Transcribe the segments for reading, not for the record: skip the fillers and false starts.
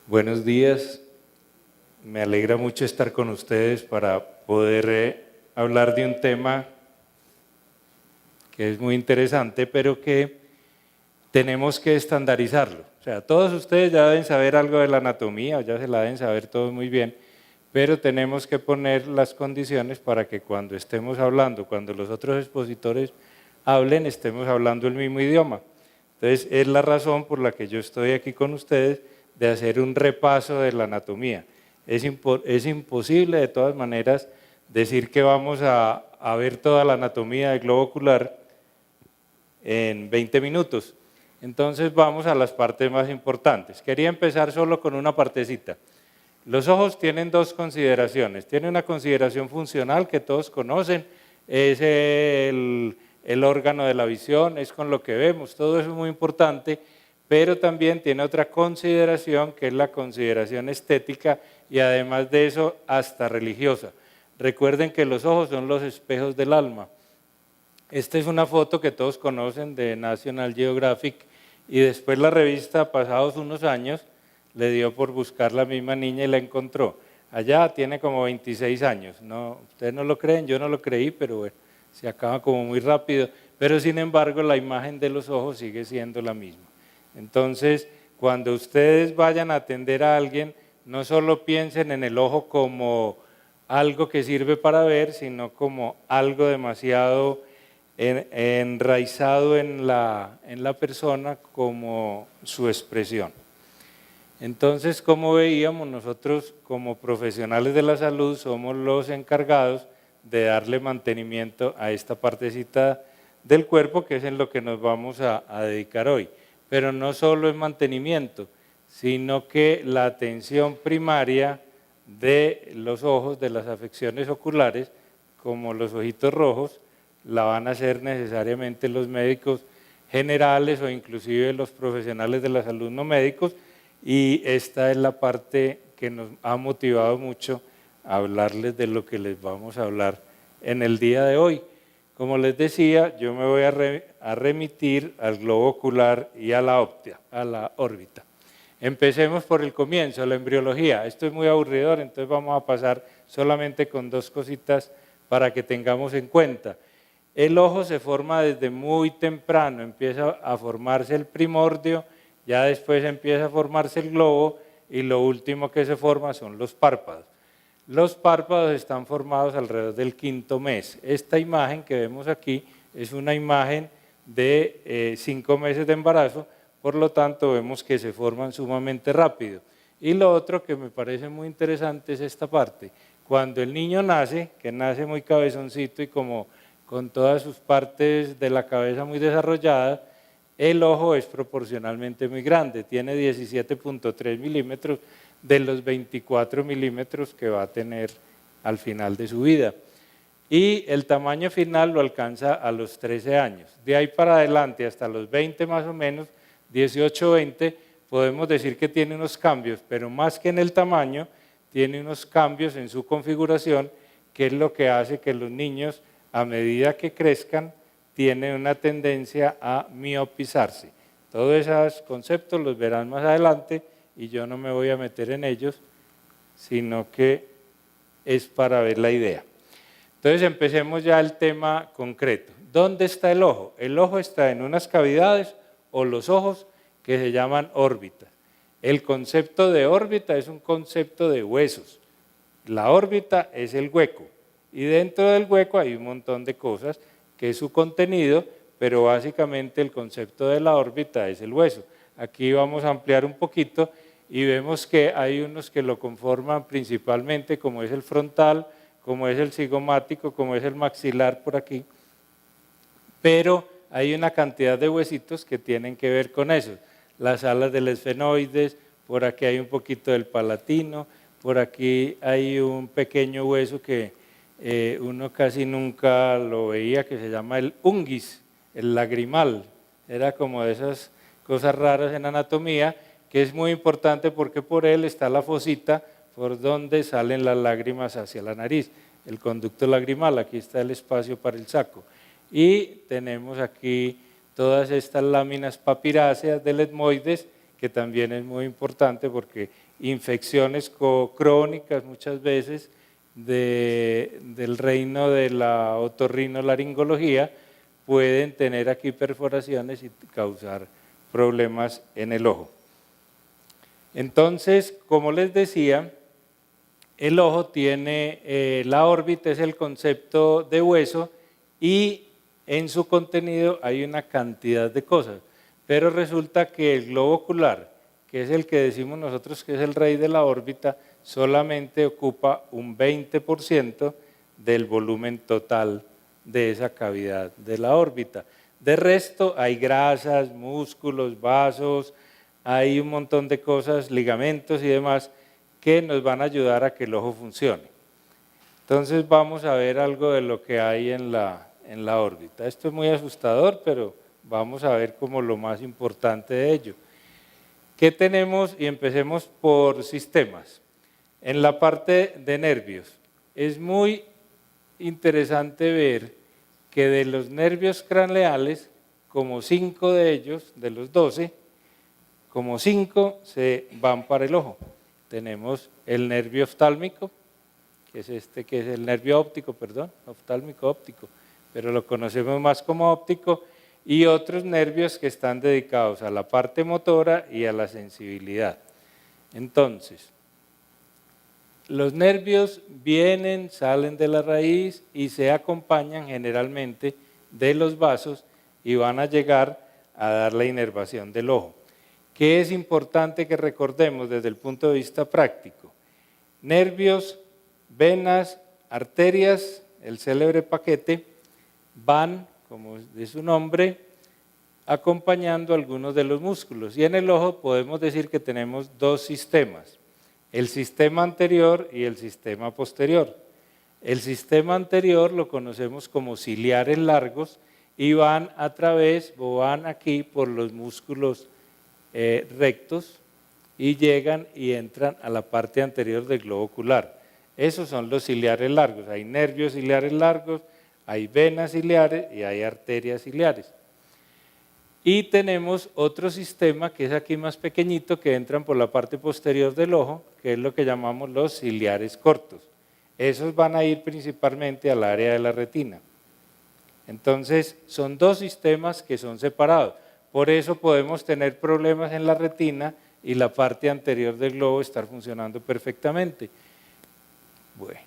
Buenos días, me alegra mucho estar con ustedes para poder hablar de un tema que es muy interesante, pero que tenemos que estandarizarlo. O sea, todos ustedes ya deben saber algo de la anatomía, o ya se la deben saber todos muy bien, pero tenemos que poner las condiciones para que cuando estemos hablando, cuando los otros expositores hablen, estemos hablando el mismo idioma. Entonces, es la razón por la que yo estoy aquí con ustedes, de hacer un repaso de la anatomía. Es imposible de todas maneras decir que vamos a ver toda la anatomía del globo ocular en 20 minutos. Entonces vamos a las partes más importantes. Quería empezar solo con una partecita. Los ojos tienen dos consideraciones. Tiene una consideración funcional que todos conocen, es el órgano de la visión, es con lo que vemos, todo eso es muy importante, pero también tiene otra consideración que es la consideración estética y además de eso hasta religiosa. Recuerden que los ojos son los espejos del alma. Esta es una foto que todos conocen de National Geographic y después la revista, pasados unos años, le dio por buscar la misma niña y la encontró. Allá tiene como 26 años, no, ustedes no lo creen, yo no lo creí, pero bueno, se acaba como muy rápido, pero sin embargo la imagen de los ojos sigue siendo la misma. Entonces, cuando ustedes vayan a atender a alguien, no solo piensen en el ojo como algo que sirve para ver, sino como algo demasiado enraizado en la persona como su expresión. Entonces, como veíamos, nosotros como profesionales de la salud somos los encargados de darle mantenimiento a esta partecita del cuerpo, que es en lo que nos vamos a dedicar hoy. Pero no solo es mantenimiento, sino que la atención primaria de los ojos, de las afecciones oculares, como los ojitos rojos, la van a hacer necesariamente los médicos generales o inclusive los profesionales de la salud no médicos, y esta es la parte que nos ha motivado mucho a hablarles de lo que les vamos a hablar en el día de hoy. Como les decía, yo me voy a remitir al globo ocular y a la órbita. Empecemos por el comienzo, la embriología. Esto es muy aburridor, entonces vamos a pasar solamente con dos cositas para que tengamos en cuenta. El ojo se forma desde muy temprano, empieza a formarse el primordio, ya después empieza a formarse el globo y lo último que se forma son los párpados. Los párpados están formados alrededor del 5º mes. Esta imagen que vemos aquí es una imagen de 5 meses de embarazo, por lo tanto vemos que se forman sumamente rápido. Y lo otro que me parece muy interesante es esta parte. Cuando el niño nace, que nace muy cabezoncito y como con todas sus partes de la cabeza muy desarrolladas, el ojo es proporcionalmente muy grande, tiene 17.3 milímetros de los 24 milímetros que va a tener al final de su vida. Y el tamaño final lo alcanza a los 13 años. De ahí para adelante, hasta los 20 más o menos, 18 o 20, podemos decir que tiene unos cambios, pero más que en el tamaño, tiene unos cambios en su configuración, que es lo que hace que los niños, a medida que crezcan, tienen una tendencia a miopizarse. Todos esos conceptos los verán más adelante y yo no me voy a meter en ellos, sino que es para ver la idea. Entonces empecemos ya el tema concreto. ¿Dónde está el ojo? El ojo está en unas cavidades o los ojos que se llaman órbitas. El concepto de órbita es un concepto de huesos. La órbita es el hueco y dentro del hueco hay un montón de cosas que es su contenido, pero básicamente el concepto de la órbita es el hueso. Aquí vamos a ampliar un poquito y vemos que hay unos que lo conforman principalmente, como es el frontal, como es el cigomático, como es el maxilar por aquí, pero hay una cantidad de huesitos que tienen que ver con eso. Las alas del esfenoides, por aquí hay un poquito del palatino, por aquí hay un pequeño hueso que uno casi nunca lo veía, que se llama el unguis, el lagrimal. Era como de esas cosas raras en anatomía, que es muy importante porque por él está la fosita por donde salen las lágrimas hacia la nariz, el conducto lagrimal. Aquí está el espacio para el saco. Y tenemos aquí todas estas láminas papiráceas del etmoides, que también es muy importante porque infecciones crónicas muchas veces del reino de la otorrinolaringología pueden tener aquí perforaciones y causar problemas en el ojo. Entonces, como les decía, el ojo tiene, la órbita es el concepto de hueso y en su contenido hay una cantidad de cosas, pero resulta que el globo ocular, que es el que decimos nosotros que es el rey de la órbita, solamente ocupa un 20% del volumen total de esa cavidad de la órbita. De resto hay grasas, músculos, vasos, hay un montón de cosas, ligamentos y demás que nos van a ayudar a que el ojo funcione. Entonces vamos a ver algo de lo que hay en la órbita. Esto es muy asustador, pero vamos a ver como lo más importante de ello. ¿Qué tenemos? Y empecemos por sistemas. En la parte de nervios, es muy interesante ver que de los nervios craneales, como 5 de ellos, de los 12, como 5 se van para el ojo. Tenemos el nervio oftálmico, que es que es el nervio óptico, perdón, oftálmico óptico, pero lo conocemos más como óptico, y otros nervios que están dedicados a la parte motora y a la sensibilidad. Entonces, los nervios vienen, salen de la raíz y se acompañan generalmente de los vasos y van a llegar a dar la inervación del ojo. ¿Qué es importante que recordemos desde el punto de vista práctico? Nervios, venas, arterias, el célebre paquete, van, como de su nombre, acompañando algunos de los músculos. Y en el ojo podemos decir que tenemos dos sistemas, el sistema anterior y el sistema posterior. El sistema anterior lo conocemos como ciliares largos y van a través o van aquí por los músculos rectos y llegan y entran a la parte anterior del globo ocular. Esos son los ciliares largos. Hay nervios ciliares largos, hay venas ciliares y hay arterias ciliares. Y tenemos otro sistema que es aquí más pequeñito, que entran por la parte posterior del ojo, que es lo que llamamos los ciliares cortos. Esos van a ir principalmente al área de la retina. Entonces, son dos sistemas que son separados. Por eso podemos tener problemas en la retina y la parte anterior del globo estar funcionando perfectamente. Bueno,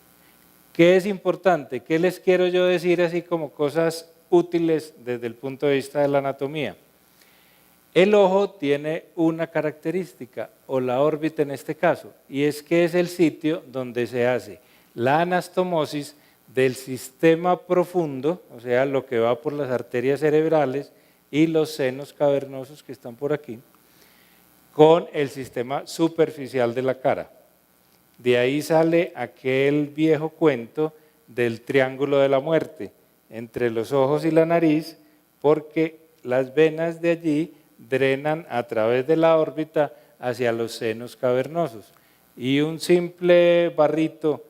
¿qué es importante? ¿Qué les quiero yo decir así como cosas útiles desde el punto de vista de la anatomía? El ojo tiene una característica, o la órbita en este caso, y es que es el sitio donde se hace la anastomosis del sistema profundo, o sea, lo que va por las arterias cerebrales y los senos cavernosos que están por aquí, con el sistema superficial de la cara. De ahí sale aquel viejo cuento del triángulo de la muerte, entre los ojos y la nariz, porque las venas de allí drenan a través de la órbita hacia los senos cavernosos. Y un simple barrito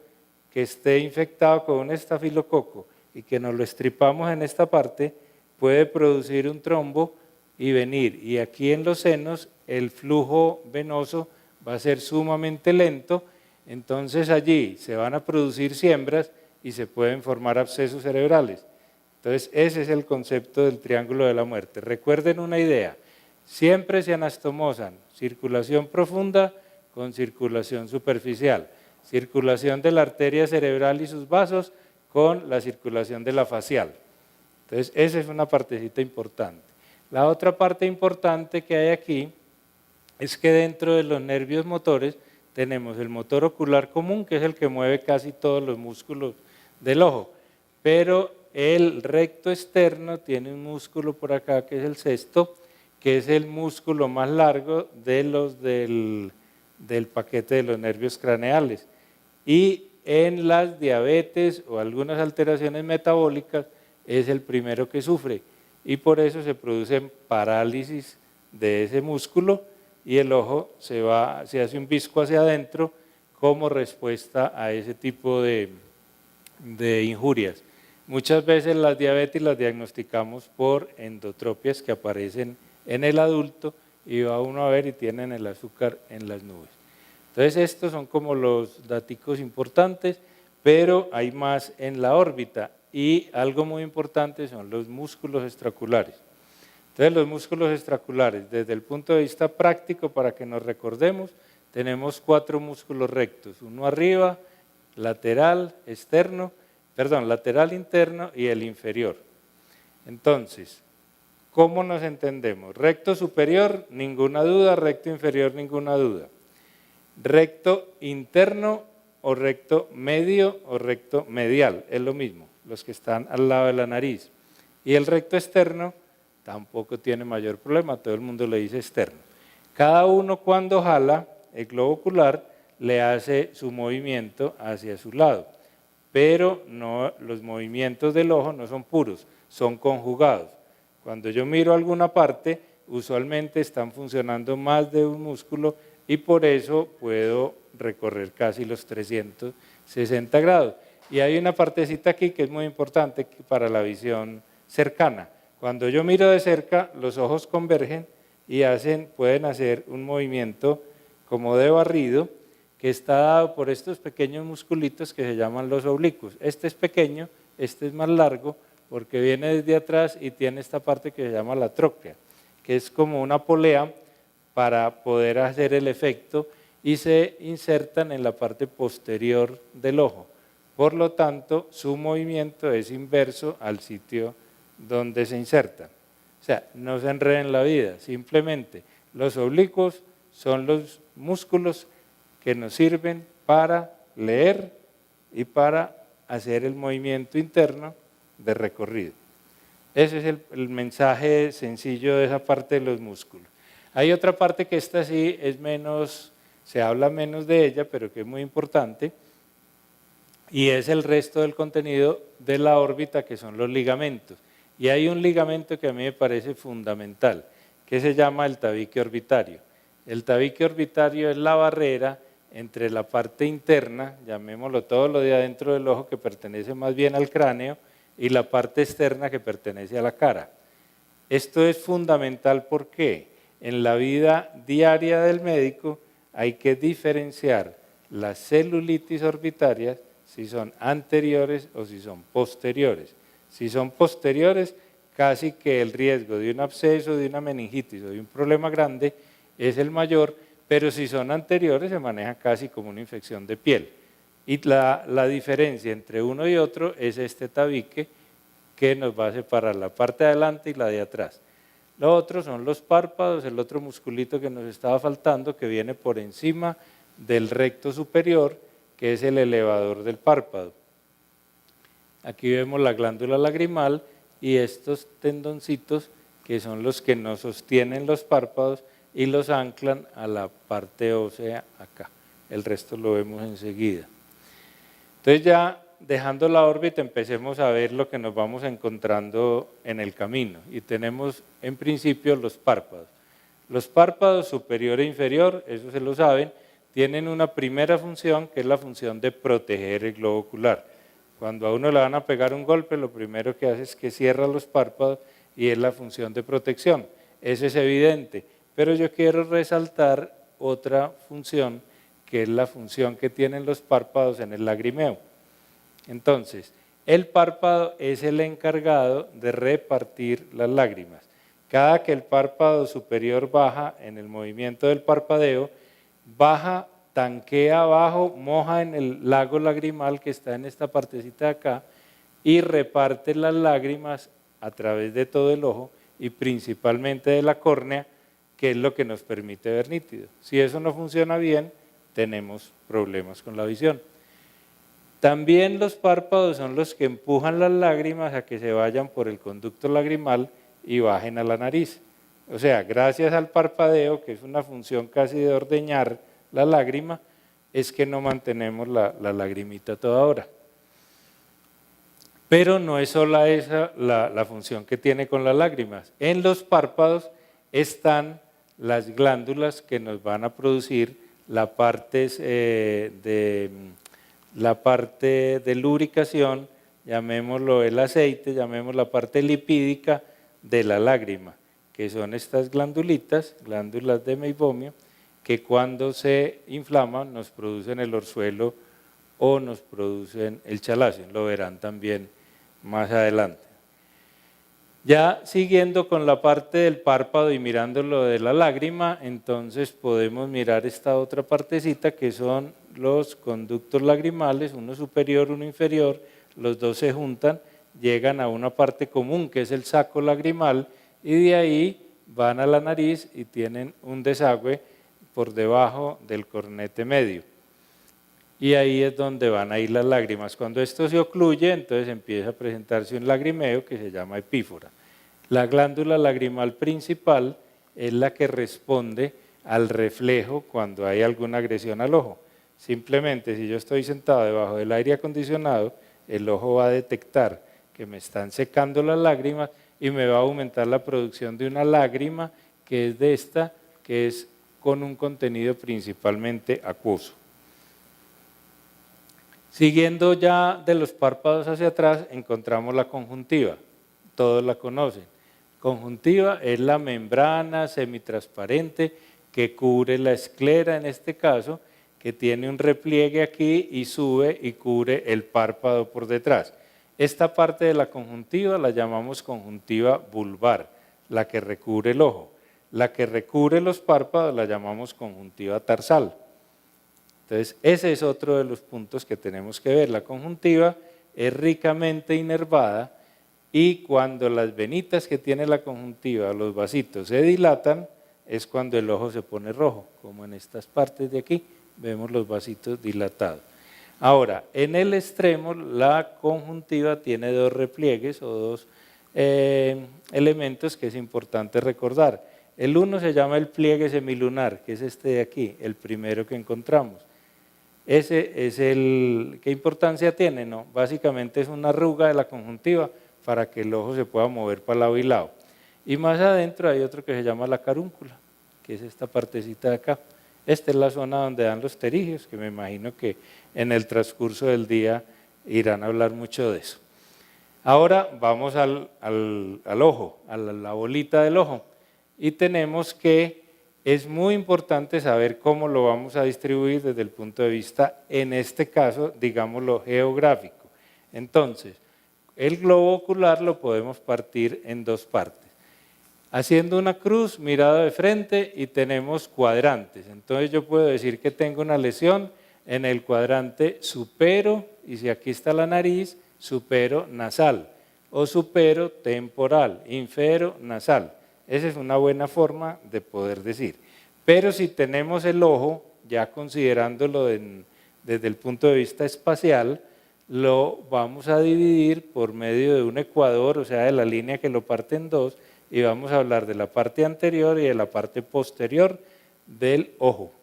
que esté infectado con un estafilococo y que nos lo estripamos en esta parte, puede producir un trombo y venir. Y aquí en los senos el flujo venoso va a ser sumamente lento, entonces allí se van a producir siembras y se pueden formar abscesos cerebrales. Entonces ese es el concepto del triángulo de la muerte. Recuerden una idea, siempre se anastomosan circulación profunda con circulación superficial, circulación de la arteria cerebral y sus vasos con la circulación de la facial. Entonces esa es una partecita importante. La otra parte importante que hay aquí es que dentro de los nervios motores tenemos el motor ocular común, que es el que mueve casi todos los músculos del ojo, pero el recto externo tiene un músculo por acá que es el sexto, que es el músculo más largo de los del paquete de los nervios craneales. Y en las diabetes o algunas alteraciones metabólicas es el primero que sufre y por eso se producen parálisis de ese músculo y el ojo se hace un visco hacia adentro como respuesta a ese tipo de injurias. Muchas veces las diabetes las diagnosticamos por endotropias que aparecen en el adulto y va uno a ver y tienen el azúcar en las nubes. Entonces estos son como los daticos importantes, pero hay más en la órbita y algo muy importante son los músculos extraoculares. Entonces los músculos extraoculares, desde el punto de vista práctico, para que nos recordemos, tenemos 4 músculos rectos, uno arriba, lateral, lateral interno y el inferior. Entonces, ¿cómo nos entendemos? Recto superior, ninguna duda, recto inferior, ninguna duda. Recto interno o recto medio o recto medial, es lo mismo, los que están al lado de la nariz. Y el recto externo tampoco tiene mayor problema, todo el mundo le dice externo. Cada uno cuando jala, el globo ocular le hace su movimiento hacia su lado, pero no, los movimientos del ojo no son puros, son conjugados. Cuando yo miro alguna parte, usualmente están funcionando más de un músculo y por eso puedo recorrer casi los 360 grados. Y hay una partecita aquí que es muy importante para la visión cercana. Cuando yo miro de cerca, los ojos convergen y pueden hacer un movimiento como de barrido que está dado por estos pequeños musculitos que se llaman los oblicuos. Este es pequeño, este es más largo porque viene desde atrás y tiene esta parte que se llama la tróclea, que es como una polea para poder hacer el efecto y se insertan en la parte posterior del ojo. Por lo tanto, su movimiento es inverso al sitio donde se insertan. O sea, no se enreden la vida, simplemente los oblicuos son los músculos que nos sirven para leer y para hacer el movimiento interno de recorrido. Ese es el mensaje sencillo de esa parte de los músculos. Hay otra parte que esta sí es menos, se habla menos de ella, pero que es muy importante, y es el resto del contenido de la órbita, que son los ligamentos. Y hay un ligamento que a mí me parece fundamental, que se llama el tabique orbitario. El tabique orbitario es la barrera entre la parte interna, llamémoslo todo lo de adentro del ojo, que pertenece más bien al cráneo, y la parte externa que pertenece a la cara. Esto es fundamental porque en la vida diaria del médico hay que diferenciar las celulitis orbitarias si son anteriores o si son posteriores. Si son posteriores, casi que el riesgo de un absceso, de una meningitis o de un problema grande es el mayor, pero si son anteriores se maneja casi como una infección de piel. Y la diferencia entre uno y otro es este tabique que nos va a separar la parte de adelante y la de atrás. Lo otro son los párpados, el otro musculito que nos estaba faltando, que viene por encima del recto superior, que es el elevador del párpado. Aquí vemos la glándula lagrimal y estos tendoncitos que son los que nos sostienen los párpados y los anclan a la parte ósea acá. El resto lo vemos enseguida. Entonces ya dejando la órbita empecemos a ver lo que nos vamos encontrando en el camino. Y tenemos en principio los párpados. Los párpados superior e inferior, eso se lo saben, tienen una primera función que es la función de proteger el globo ocular. Cuando a uno le van a pegar un golpe, lo primero que hace es que cierra los párpados y es la función de protección. Eso es evidente, pero yo quiero resaltar otra función que es la función que tienen los párpados en el lagrimeo. Entonces, el párpado es el encargado de repartir las lágrimas. Cada que el párpado superior baja en el movimiento del parpadeo, baja, tanquea abajo, moja en el lago lagrimal que está en esta partecita de acá y reparte las lágrimas a través de todo el ojo y principalmente de la córnea, que es lo que nos permite ver nítido. Si eso no funciona bien, tenemos problemas con la visión. También los párpados son los que empujan las lágrimas a que se vayan por el conducto lagrimal y bajen a la nariz. O sea, gracias al parpadeo, que es una función casi de ordeñar la lágrima, es que no mantenemos la lagrimita toda hora. Pero no es solo esa la función que tiene con las lágrimas. En los párpados están las glándulas que nos van a producir la parte de lubricación, llamémoslo el aceite, llamemos la parte lipídica de la lágrima, que son estas glándulas de meibomio, que cuando se inflaman nos producen el orzuelo o nos producen el chalacio, lo verán también más adelante. Ya siguiendo con la parte del párpado y mirando lo de la lágrima, entonces podemos mirar esta otra partecita que son los conductos lagrimales, uno superior, uno inferior, los dos se juntan, llegan a una parte común que es el saco lagrimal y de ahí van a la nariz y tienen un desagüe por debajo del cornete medio. Y ahí es donde van a ir las lágrimas. Cuando esto se ocluye, entonces empieza a presentarse un lagrimeo que se llama epífora. La glándula lagrimal principal es la que responde al reflejo cuando hay alguna agresión al ojo. Simplemente si yo estoy sentado debajo del aire acondicionado, el ojo va a detectar que me están secando las lágrimas y me va a aumentar la producción de una lágrima que es de esta, que es con un contenido principalmente acuoso. Siguiendo ya de los párpados hacia atrás, encontramos la conjuntiva, todos la conocen. Conjuntiva es la membrana semitransparente que cubre la esclera en este caso, que tiene un repliegue aquí y sube y cubre el párpado por detrás. Esta parte de la conjuntiva la llamamos conjuntiva vulvar, la que recubre el ojo. La que recubre los párpados la llamamos conjuntiva tarsal. Entonces, ese es otro de los puntos que tenemos que ver. La conjuntiva es ricamente inervada y cuando las venitas que tiene la conjuntiva, los vasitos, se dilatan, es cuando el ojo se pone rojo, como en estas partes de aquí, vemos los vasitos dilatados. Ahora, en el extremo, la conjuntiva tiene dos repliegues o dos elementos que es importante recordar. El uno se llama el pliegue semilunar, que es este de aquí, el primero que encontramos. Ese es ¿qué importancia tiene? No, básicamente es una arruga de la conjuntiva para que el ojo se pueda mover para lado y lado. Y más adentro hay otro que se llama la carúncula, que es esta partecita de acá. Esta es la zona donde dan los pterigios, que me imagino que en el transcurso del día irán a hablar mucho de eso. Ahora vamos al ojo, a la bolita del ojo. Y tenemos que es muy importante saber cómo lo vamos a distribuir desde el punto de vista, en este caso, digámoslo, geográfico. Entonces, el globo ocular lo podemos partir en dos partes. Haciendo una cruz, mirada de frente y tenemos cuadrantes. Entonces yo puedo decir que tengo una lesión en el cuadrante supero, y si aquí está la nariz, supero nasal, o supero temporal, infero nasal. Esa es una buena forma de poder decir. Pero si tenemos el ojo, ya considerándolo desde el punto de vista espacial, lo vamos a dividir por medio de un ecuador, o sea, de la línea que lo parte en dos, y vamos a hablar de la parte anterior y de la parte posterior del ojo.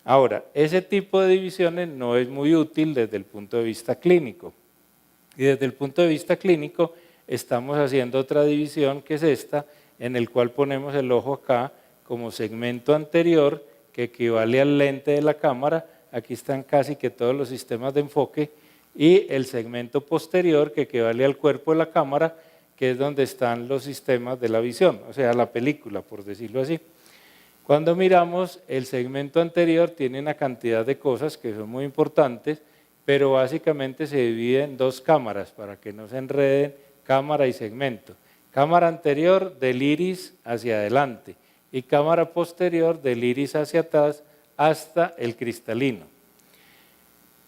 Ahora, ese tipo de divisiones no es muy útil desde el punto de vista clínico. Y desde el punto de vista clínico estamos haciendo otra división que es esta, en el cual ponemos el ojo acá como segmento anterior que equivale al lente de la cámara, aquí están casi que todos los sistemas de enfoque, y el segmento posterior que equivale al cuerpo de la cámara, que es donde están los sistemas de la visión, o sea, la película, por decirlo así. Cuando miramos, el segmento anterior tiene una cantidad de cosas que son muy importantes, pero básicamente se divide en dos cámaras para que no se enreden cámara y segmento. Cámara anterior del iris hacia adelante y cámara posterior del iris hacia atrás hasta el cristalino.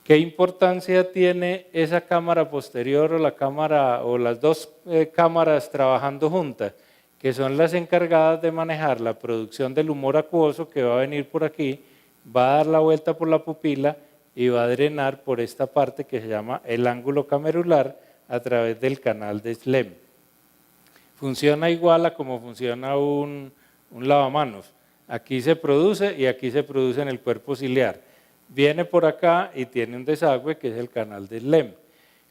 ¿Qué importancia tiene esa cámara posterior o las dos cámaras trabajando juntas? Que son las encargadas de manejar la producción del humor acuoso que va a venir por aquí, va a dar la vuelta por la pupila y va a drenar por esta parte que se llama el ángulo camerular a través del canal de Schlemm. Funciona igual a como funciona un lavamanos. Aquí se produce y aquí se produce en el cuerpo ciliar. Viene por acá y tiene un desagüe que es el canal de Schlemm.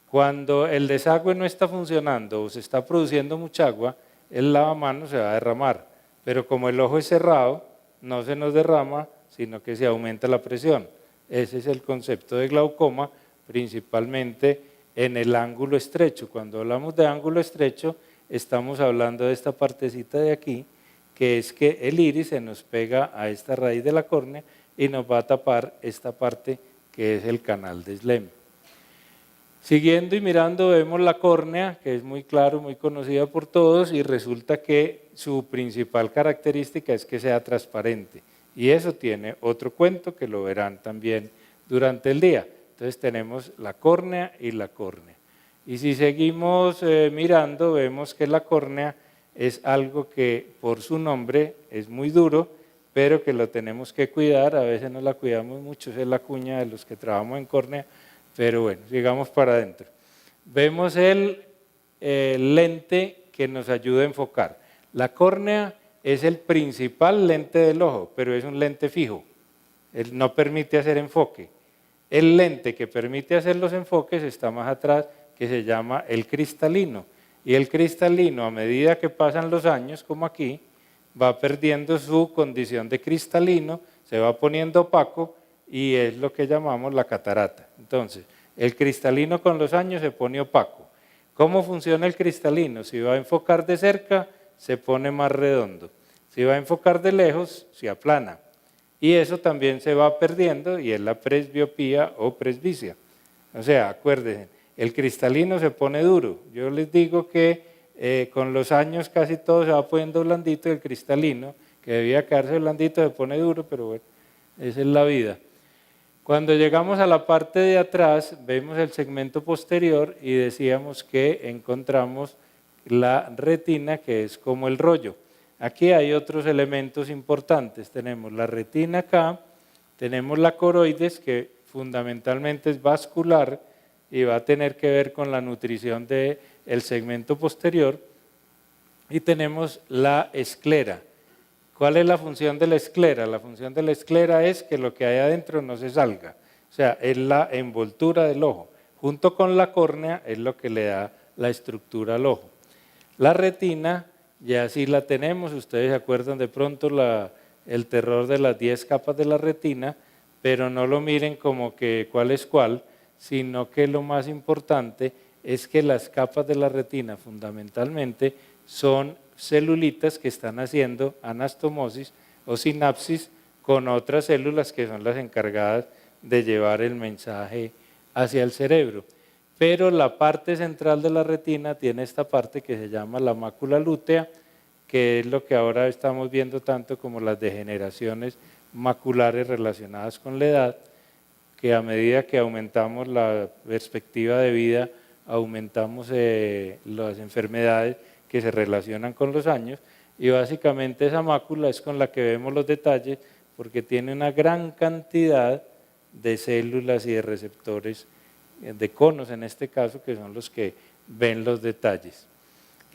Cuando el desagüe no está funcionando o se está produciendo mucha agua, el lavamanos se va a derramar. Pero como el ojo es cerrado, no se nos derrama, sino que se aumenta la presión. Ese es el concepto de glaucoma, principalmente en el ángulo estrecho. Cuando hablamos de ángulo estrecho, estamos hablando de esta partecita de aquí, que es que el iris se nos pega a esta raíz de la córnea y nos va a tapar esta parte que es el canal de Schlemming. Siguiendo y mirando vemos la córnea, que es muy claro, muy conocida por todos, y resulta que su principal característica es que sea transparente. Y eso tiene otro cuento que lo verán también durante el día. Entonces tenemos la córnea y la córnea. Y si seguimos mirando, vemos que la córnea es algo que por su nombre es muy duro, pero que lo tenemos que cuidar. A veces no la cuidamos mucho, esa es la cuña de los que trabajamos en córnea, pero bueno, sigamos para adentro. Vemos el lente que nos ayuda a enfocar. La córnea es el principal lente del ojo, pero es un lente fijo. Él no permite hacer enfoque. El lente que permite hacer los enfoques está más atrás, que se llama el cristalino. Y el cristalino, a medida que pasan los años, como aquí, va perdiendo su condición de cristalino, se va poniendo opaco y es lo que llamamos la catarata. Entonces, el cristalino con los años se pone opaco. ¿Cómo funciona el cristalino? Si va a enfocar de cerca, se pone más redondo. Si va a enfocar de lejos, se aplana. Y eso también se va perdiendo y es la presbiopía o presbicia. O sea, acuérdense, el cristalino se pone duro. Yo les digo que con los años casi todo se va poniendo blandito y el cristalino, que debía quedarse blandito, se pone duro, pero bueno, esa es la vida. Cuando llegamos a la parte de atrás, vemos el segmento posterior y decíamos que encontramos la retina, que es como el rollo. Aquí hay otros elementos importantes, tenemos la retina acá, tenemos la coroides, que fundamentalmente es vascular y va a tener que ver con la nutrición del segmento posterior, y tenemos la esclera. ¿Cuál es la función de la esclera? La función de la esclera es que lo que hay adentro no se salga, o sea, es la envoltura del ojo, junto con la córnea es lo que le da la estructura al ojo. La retina, ya sí la tenemos, ustedes se acuerdan de pronto el terror de las 10 capas de la retina, pero no lo miren como que cuál es cuál, sino que lo más importante es que las capas de la retina fundamentalmente son celulitas que están haciendo anastomosis o sinapsis con otras células que son las encargadas de llevar el mensaje hacia el cerebro. Pero la parte central de la retina tiene esta parte que se llama la mácula lútea, que es lo que ahora estamos viendo tanto como las degeneraciones maculares relacionadas con la edad, que a medida que aumentamos la perspectiva de vida, aumentamos las enfermedades que se relacionan con los años, y básicamente esa mácula es con la que vemos los detalles, porque tiene una gran cantidad de células y de receptores, de conos en este caso, que son los que ven los detalles.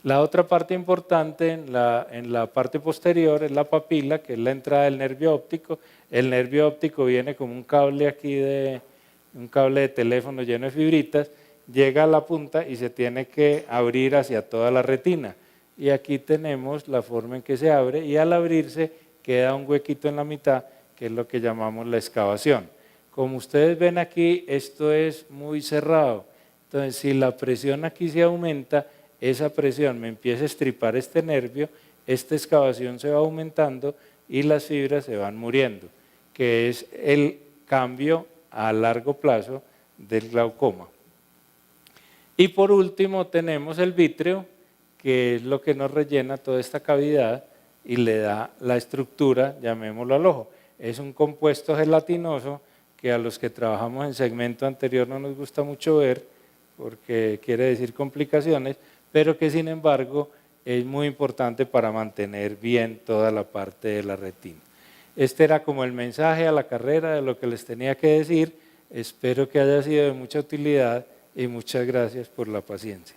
La otra parte importante en la parte posterior es la papila, que es la entrada del nervio óptico. El nervio óptico viene como un cable aquí, un cable de teléfono lleno de fibritas, llega a la punta y se tiene que abrir hacia toda la retina. Y aquí tenemos la forma en que se abre, y al abrirse queda un huequito en la mitad, que es lo que llamamos la excavación. Como ustedes ven aquí, esto es muy cerrado. Entonces, si la presión aquí se aumenta, esa presión me empieza a estripar este nervio, esta excavación se va aumentando y las fibras se van muriendo, que es el cambio a largo plazo del glaucoma. Y por último tenemos el vítreo, que es lo que nos rellena toda esta cavidad y le da la estructura, llamémoslo al ojo. Es un compuesto gelatinoso que a los que trabajamos en segmento anterior no nos gusta mucho ver, porque quiere decir complicaciones, pero que sin embargo es muy importante para mantener bien toda la parte de la retina. Este era como el mensaje a la carrera de lo que les tenía que decir. Espero que haya sido de mucha utilidad y muchas gracias por la paciencia.